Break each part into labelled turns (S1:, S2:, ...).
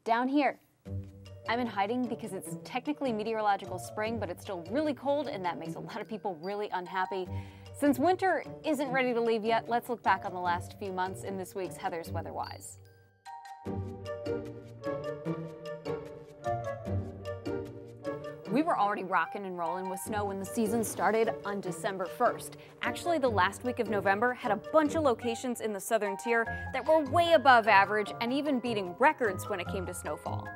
S1: down here. I'm in hiding because it's technically meteorological spring, but it's still really cold, and that makes a lot of people really unhappy. Since winter isn't ready to leave yet, let's look back on the last few months in this week's Heather's Weather-Wise. We were already rocking and rolling with snow when the season started on December 1st. Actually, the last week of November had a bunch of locations in the southern tier that were way above average and even beating records when it came to snowfall.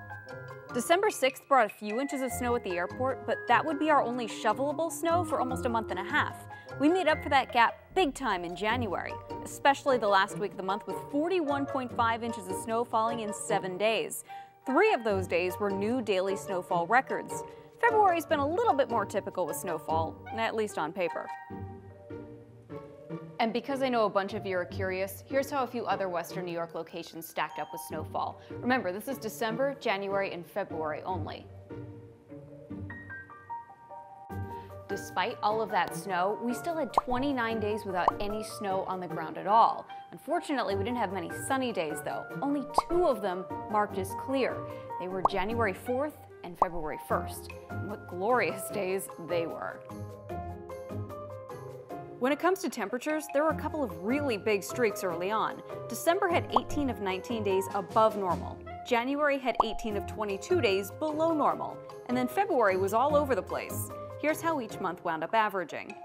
S1: December 6th brought a few inches of snow at the airport, but that would be our only shovelable snow for almost a month and a half. We made up for that gap big time in January, especially the last week of the month with 41.5 inches of snow falling in 7 days. 3 of those days were new daily snowfall records. February's been a little bit more typical with snowfall, at least on paper. And because I know a bunch of you are curious, here's how a few other Western New York locations stacked up with snowfall. Remember, this is December, January, and February only. Despite all of that snow, we still had 29 days without any snow on the ground at all. Unfortunately, we didn't have many sunny days though. Only 2 of them marked as clear. They were January 4th and February 1st. And what glorious days they were. When it comes to temperatures, there were a couple of really big streaks early on. December had 18 of 19 days above normal. January had 18 of 22 days below normal. And then February was all over the place. Here's how each month wound up averaging.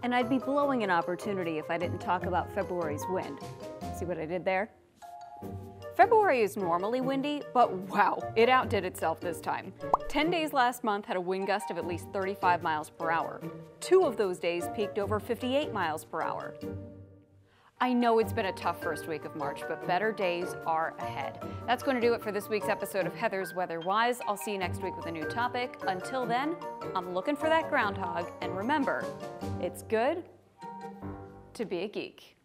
S1: And I'd be blowing an opportunity if I didn't talk about February's wind. See what I did there? February is normally windy, but wow, it outdid itself this time. 10 days last month had a wind gust of at least 35 miles per hour. 2 of those days peaked over 58 miles per hour. I know it's been a tough first week of March, but better days are ahead. That's going to do it for this week's episode of Heather's Weather-Wise. I'll see you next week with a new topic. Until then, I'm looking for that groundhog, and remember, it's good to be a geek.